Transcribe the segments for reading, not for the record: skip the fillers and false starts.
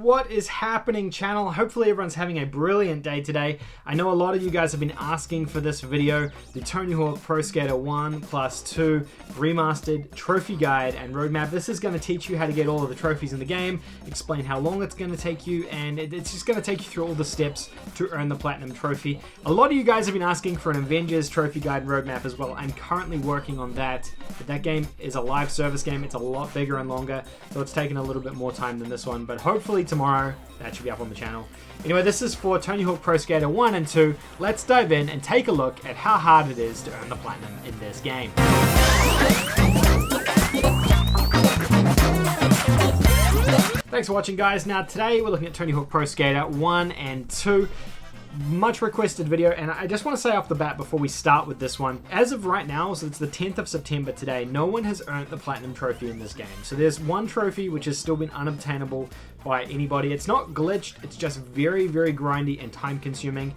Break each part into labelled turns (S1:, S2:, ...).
S1: What is happening, channel? Hopefully everyone's having a brilliant day today. I know a lot of you guys have been asking for this video, the Tony Hawk Pro Skater 1 plus 2 Remastered Trophy Guide and Roadmap. This is going to teach you how to get all of the trophies in the game, explain how long it's going to take you, and it's just going to take you through all the steps to earn the Platinum Trophy. A lot of you guys have been asking for an Avengers Trophy Guide and Roadmap as well. I'm currently working on that, but that game is a live service game. It's a lot bigger and longer, so it's taken a little bit more time than this one, but hopefully tomorrow that should be up on the channel. Anyway, this is for Tony Hawk Pro Skater 1 and 2. Let's dive in and take a look at how hard it is to earn the Platinum in this game. Thanks for watching, guys. Now today we're looking at Tony Hawk Pro Skater 1 and 2. Much requested video, and I just want to say off the bat before we start with this one, as of right now, so it's the 10th of September today, no one has earned the Platinum Trophy in this game. So there's one trophy which has still been unobtainable by anybody. It's not glitched, it's just very, very grindy and time consuming.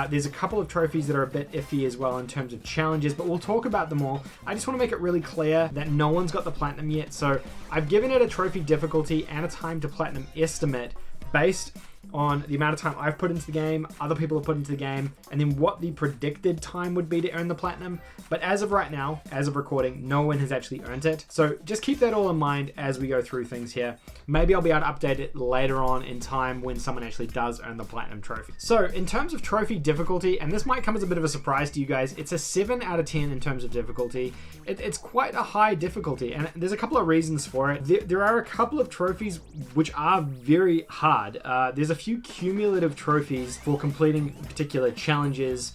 S1: There's a couple of trophies that are a bit iffy as well in terms of challenges, but we'll talk about them all. I just want to make it really clear that no one's got the Platinum yet, so I've given it a trophy difficulty and a time to Platinum estimate based on the amount of time I've put into the game, other people have put into the game, and then what the predicted time would be to earn the Platinum. But as of right now, as of recording, no one has actually earned it. So just keep that all in mind as we go through things here. Maybe I'll be able to update it later on in time when someone actually does earn the Platinum Trophy. So in terms of trophy difficulty, and this might come as a bit of a surprise to you guys, it's a 7 out of 10 in terms of difficulty. It's quite a high difficulty, and there's a couple of reasons for it. There are a couple of trophies which are very hard. There's a few cumulative trophies for completing particular challenges,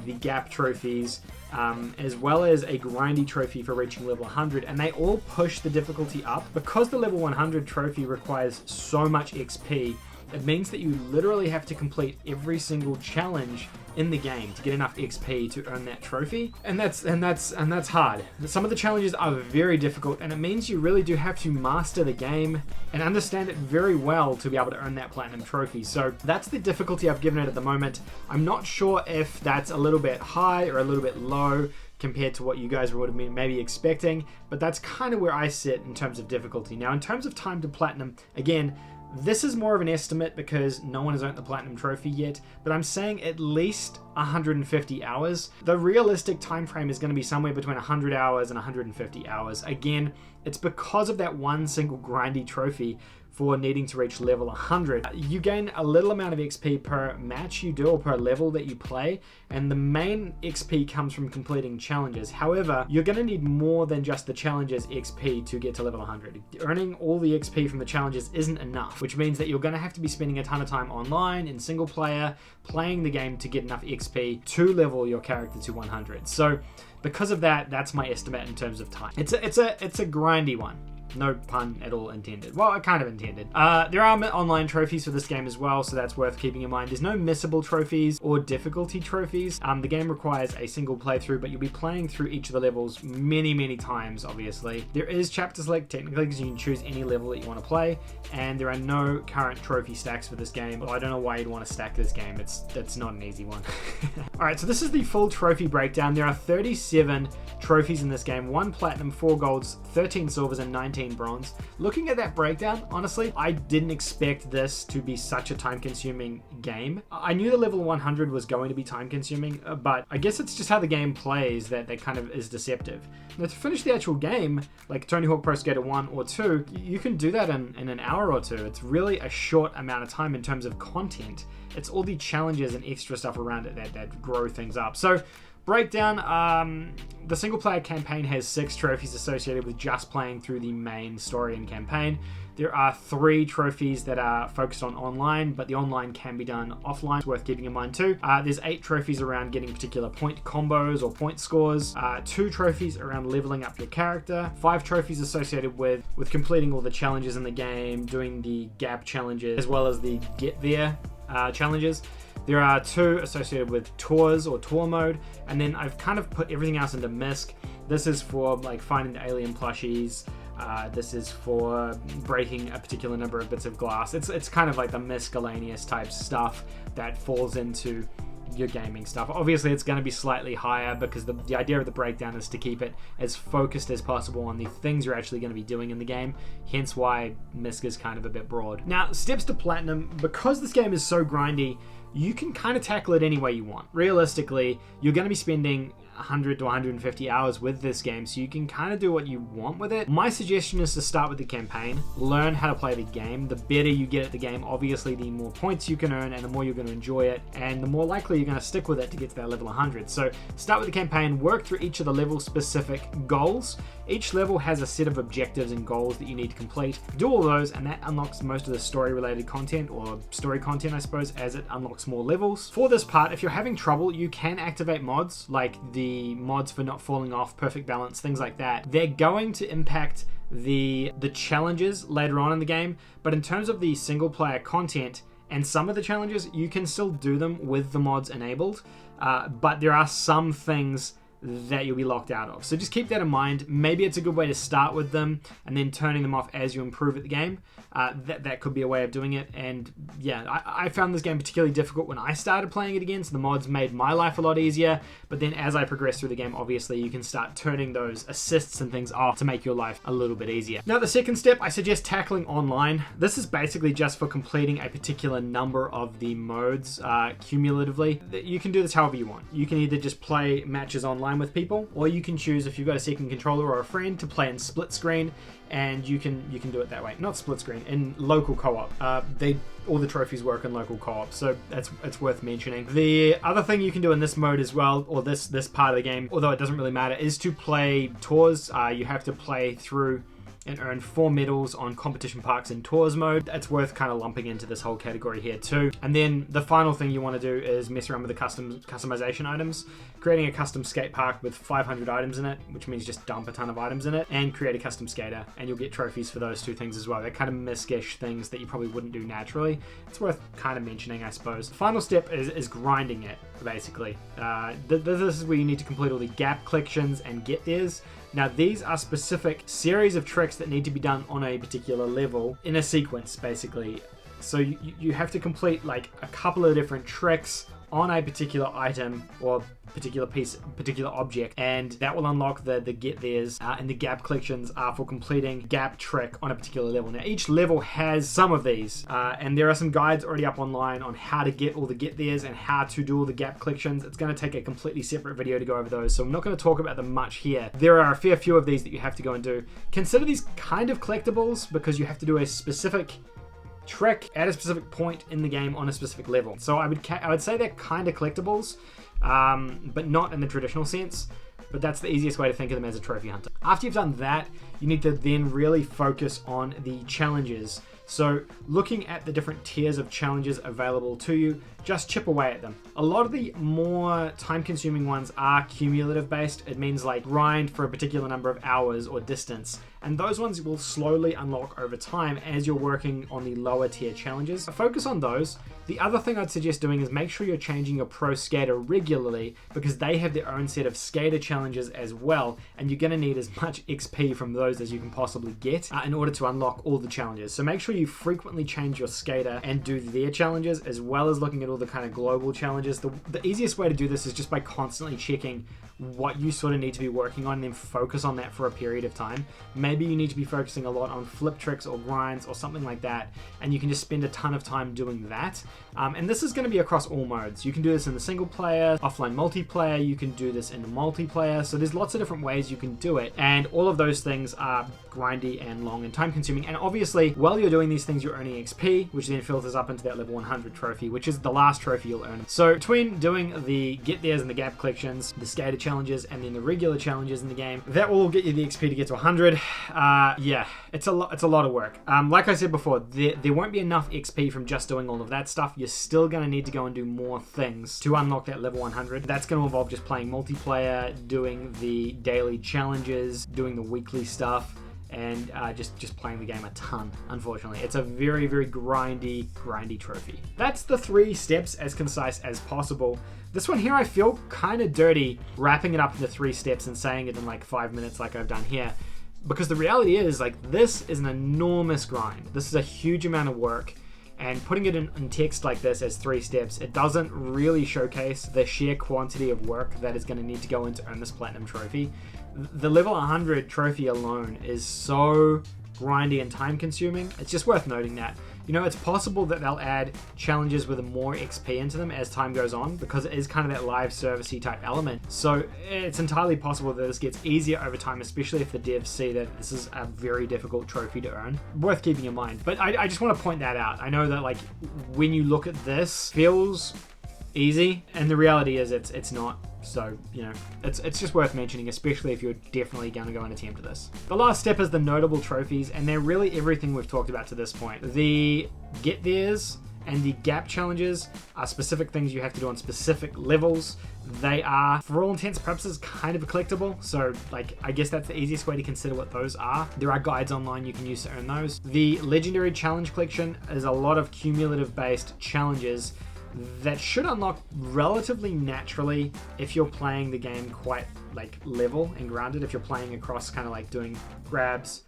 S1: the gap trophies, as well as a grindy trophy for reaching level 100, and they all push the difficulty up. Because the level 100 trophy requires so much XP, it means that you literally have to complete every single challenge in the game to get enough XP to earn that trophy, and that's hard. Some of the challenges are very difficult, and it means you really do have to master the game and understand it very well to be able to earn that Platinum Trophy. So that's the difficulty I've given it at the moment. I'm not sure if that's a little bit high or a little bit low compared to what you guys would have been maybe expecting, but that's kind of where I sit in terms of difficulty. Now in terms of time to Platinum, again, this is more of an estimate because no one has earned the Platinum Trophy yet, but I'm saying at least 150 hours. The realistic time frame is going to be somewhere between 100 hours and 150 hours. Again, it's because of that one single grindy trophy for needing to reach level 100. You gain a little amount of XP per match you do or per level that you play, and the main XP comes from completing challenges. However, you're going to need more than just the challenges XP to get to level 100. Earning all the XP from the challenges isn't enough, which means that you're going to have to be spending a ton of time online in single player playing the game to get enough XP to level your character to 100. So because of that, that's my estimate in terms of time. It's a grindy one. No pun at all intended. Well, I kind of intended. There are online trophies for this game as well, so that's worth keeping in mind. There's no missable trophies or difficulty trophies. The game requires a single playthrough, but you'll be playing through each of the levels many, many times, obviously. There is chapter select, technically, because you can choose any level that you want to play, and there are no current trophy stacks for this game. Well, I don't know why you'd want to stack this game. That's not an easy one. Alright, so this is the full trophy breakdown. There are 37 trophies in this game, 1 platinum, 4 golds, 13 silvers, and 19 bronze. Looking at that breakdown, honestly, I didn't expect this to be such a time-consuming game. I knew the level 100 was going to be time-consuming, but I guess it's just how the game plays that kind of is deceptive. Now, to finish the actual game, like Tony Hawk Pro Skater 1 or 2, you can do that in an hour or two. It's really a short amount of time in terms of content. It's all the challenges and extra stuff around it that grow things up. So, breakdown, the single player campaign has 6 trophies associated with just playing through the main story and campaign. There are 3 trophies that are focused on online, but the online can be done offline. It's worth keeping in mind too. There's 8 trophies around getting particular point combos or point scores, 2 trophies around leveling up your character, 5 trophies associated with completing all the challenges in the game, doing the gap challenges, as well as the get there challenges. There are 2 associated with tours or tour mode, and then I've kind of put everything else into MISC. This is for like finding the alien plushies. This is for breaking a particular number of bits of glass. It's kind of like the miscellaneous type stuff that falls into your gaming stuff. Obviously it's going to be slightly higher because the idea of the breakdown is to keep it as focused as possible on the things you're actually going to be doing in the game, hence why MISC is kind of a bit broad. Now, steps to platinum, because this game is so grindy, you can kind of tackle it any way you want. Realistically, you're going to be spending 100 to 150 hours with this game, so you can kind of do what you want with it. My suggestion is to start with the campaign, learn how to play the game. The better you get at the game, obviously, the more points you can earn and the more you're going to enjoy it, and the more likely you're going to stick with it to get to that level 100. So start with the campaign, work through each of the level specific goals. Each level has a set of objectives and goals that you need to complete. Do all those, and that unlocks most of the story related content, or story content I suppose, as it unlocks more levels. For this part, if you're having trouble, you can activate mods like the mods for not falling off, perfect balance, things like that. They're going to impact the challenges later on in the game, but in terms of the single player content and some of the challenges, you can still do them with the mods enabled, but there are some things that you'll be locked out of. So just keep that in mind. Maybe it's a good way to start with them and then turning them off as you improve at the game. That could be a way of doing it. And yeah, I found this game particularly difficult when I started playing it again, so the mods made my life a lot easier. But then as I progress through the game, obviously you can start turning those assists and things off to make your life a little bit easier. Now, the second step, I suggest tackling online. This is basically just for completing a particular number of the modes cumulatively. You can do this however you want. You can either just play matches online with people, or you can choose, if you've got a second controller or a friend, to play in split screen, and you can do it that way. Not split screen, in local co-op. All the trophies work in local co-op, so it's worth mentioning. The other thing you can do in this mode as well, or this part of the game, although it doesn't really matter, is to play tours. You have to play through and earn 4 medals on competition parks in tours mode. It's worth kind of lumping into this whole category here too. And then the final thing you want to do is mess around with the customization items, creating a custom skate park with 500 items in it, which means just dump a ton of items in it, and create a custom skater, and you'll get trophies for those two things as well. They're kind of MISC-ish things that you probably wouldn't do naturally. It's worth kind of mentioning, I suppose. The final step is grinding it, basically. This is where you need to complete all the gap collections and get theirs. Now, these are specific series of tricks that need to be done on a particular level in a sequence, basically. So you have to complete like a couple of different tricks on a particular item or particular piece, particular object, and that will unlock the get theirs, and the gap collections are for completing gap trick on a particular level. Now, each level has some of these, and there are some guides already up online on how to get all the get theirs and how to do all the gap collections. It's going to take a completely separate video to go over those, so I'm not going to talk about them much here. There are a fair few of these that you have to go and do. Consider these kind of collectibles because you have to do a specific trick at a specific point in the game on a specific level. So I would say they're kind of collectibles, but not in the traditional sense. But that's the easiest way to think of them, as a trophy hunter. After you've done that, you need to then really focus on the challenges. So looking at the different tiers of challenges available to you, just chip away at them. A lot of the more time-consuming ones are cumulative based. It means like grind for a particular number of hours or distance, and those ones will slowly unlock over time as you're working on the lower tier challenges. Focus on those. The other thing I'd suggest doing is make sure you're changing your pro skater regularly, because they have their own set of skater challenges as well, and you're going to need as much XP from those as you can possibly get in order to unlock all the challenges. So make sure you frequently change your skater and do their challenges, as well as looking at all the kind of global challenges. The easiest way to do this is just by constantly checking what you sort of need to be working on and then focus on that for a period of time. Maybe you need to be focusing a lot on flip tricks or grinds or something like that, and you can just spend a ton of time doing that. And this is going to be across all modes. You can do this in the single player, offline multiplayer, you can do this in the multiplayer, so there's lots of different ways you can do it, and all of those things are grindy and long and time consuming. And obviously, while you're doing these things, you're earning XP, which then filters up into that level 100 trophy, which is the last trophy you'll earn. So between doing the get theirs and the gap collections, the skater challenges, and then the regular challenges in the game, that will get you the XP to get to 100. Yeah, it's a lot of work. Like I said before, there won't be enough XP from just doing all of that stuff. You're still going to need to go and do more things to unlock that level 100. That's going to involve just playing multiplayer, doing the daily challenges, doing the weekly stuff, and just playing the game a ton, unfortunately. It's a very, very grindy trophy. That's the 3 steps as concise as possible. This one here, I feel kind of dirty wrapping it up into 3 steps and saying it in like 5 minutes like I've done here, because the reality is, like, this is an enormous grind. This is a huge amount of work, And putting it in text like this as 3 steps, it doesn't really showcase the sheer quantity of work that is going to need to go in to earn this platinum trophy. The level 100 trophy alone is so grindy and time consuming. It's just worth noting that. You know, it's possible that they'll add challenges with more XP into them as time goes on, because it is kind of that live servicey type element. So it's entirely possible that this gets easier over time, especially if the devs see that this is a very difficult trophy to earn. Worth keeping in mind. But I just want to point that out. I know that, like, when you look at this, it feels easy, and the reality is it's not. So, you know, it's just worth mentioning, especially if you're definitely going to go and attempt this. The last step is the notable trophies, and they're really everything we've talked about to this point. The get theirs and the gap challenges are specific things you have to do on specific levels. They are, for all intents and purposes, kind of a collectible. So, like, I guess that's the easiest way to consider what those are. There are guides online you can use to earn those. The Legendary Challenge Collection is a lot of cumulative-based challenges that should unlock relatively naturally if you're playing the game quite like level and grounded. If you're playing across kind of like doing grabs,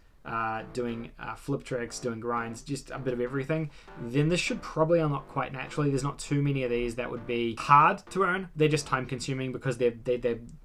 S1: doing flip tricks, doing grinds, just a bit of everything, then this should probably unlock quite naturally. There's not too many of these that would be hard to earn. They're just time consuming because they're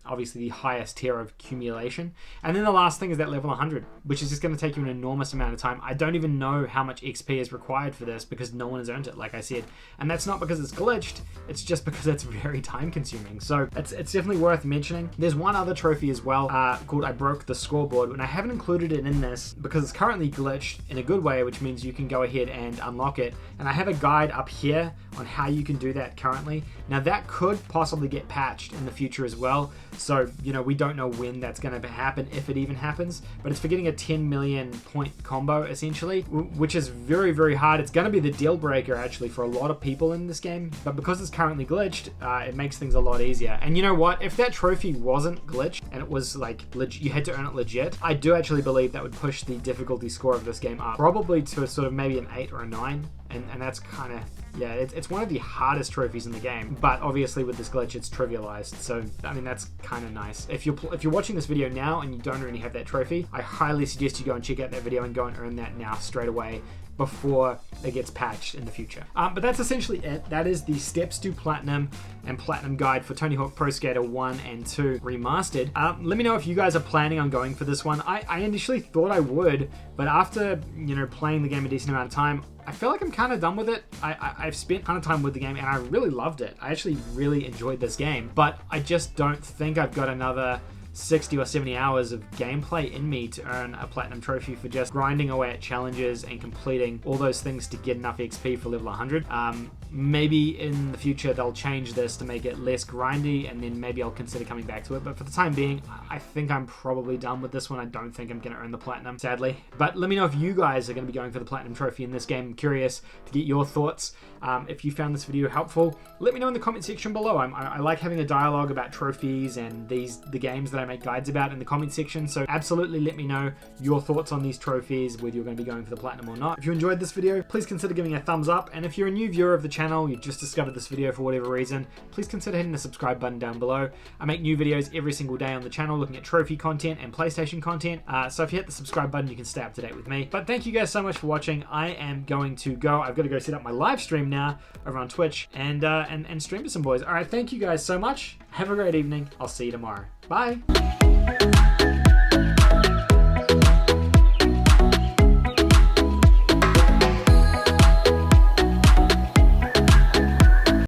S1: obviously the highest tier of accumulation. And then the last thing is that level 100, which is just going to take you an enormous amount of time. I don't even know how much XP is required for this because no one has earned it, like I said. And that's not because it's glitched, it's just because it's very time consuming. So it's definitely worth mentioning. There's one other trophy as well called I Broke the Scoreboard, and I haven't included it in this because it's currently glitched in a good way, which means you can go ahead and unlock it. And I have a guide up here on how you can do that currently. Now that could possibly get patched in the future as well. So, you know, we don't know when that's going to happen, if it even happens, but it's for getting a 10 million point combo essentially, which is very, very hard. It's going to be the deal breaker actually for a lot of people in this game, but because it's currently glitched, it makes things a lot easier. And you know what? If that trophy wasn't glitched and it was like you had to earn it legit, I do actually believe that would push the difficulty score of this game up, probably to sort of maybe an 8 or a 9. And that's kind of, yeah, it's one of the hardest trophies in the game, but obviously with this glitch it's trivialized. So I mean, that's kind of nice. If you're watching this video now and you don't already have that trophy, I highly suggest you go and check out that video and go and earn that now straight away before it gets patched in the future. But that's essentially it. That is the steps to platinum and platinum guide for Tony Hawk Pro Skater 1 and 2 Remastered. Let me know if you guys are planning on going for this one. I initially thought I would, but after, you know, playing the game a decent amount of time, I feel like I'm kind of done with it. I've spent a ton of time with the game and I really loved it. I actually really enjoyed this game, but I just don't think I've got another 60 or 70 hours of gameplay in me to earn a platinum trophy for just grinding away at challenges and completing all those things to get enough XP for level 100. Maybe in the future they'll change this to make it less grindy, and then maybe I'll consider coming back to it, but for the time being I think I'm probably done with this one. I don't think I'm going to earn the platinum, sadly. But let me know if you guys are going to be going for the platinum trophy in this game. I'm curious to get your thoughts. If you found this video helpful, let me know in the comment section below. I like having a dialogue about trophies and the games that I make guides about in the comment section, so absolutely let me know your thoughts on these trophies, whether you're going to be going for the platinum or not. If you enjoyed this video, please consider giving a thumbs up, and if you're a new viewer of the channel, you've just discovered this video for whatever reason, please consider hitting the subscribe button down below. I make new videos every single day on the channel looking at trophy content and PlayStation content, so if you hit the subscribe button you can stay up to date with me. But thank you guys so much for watching. I am going to go. I've got to go set up my live stream now over on Twitch and stream with some boys. Alright, thank you guys so much. Have a great evening. I'll see you tomorrow. Bye.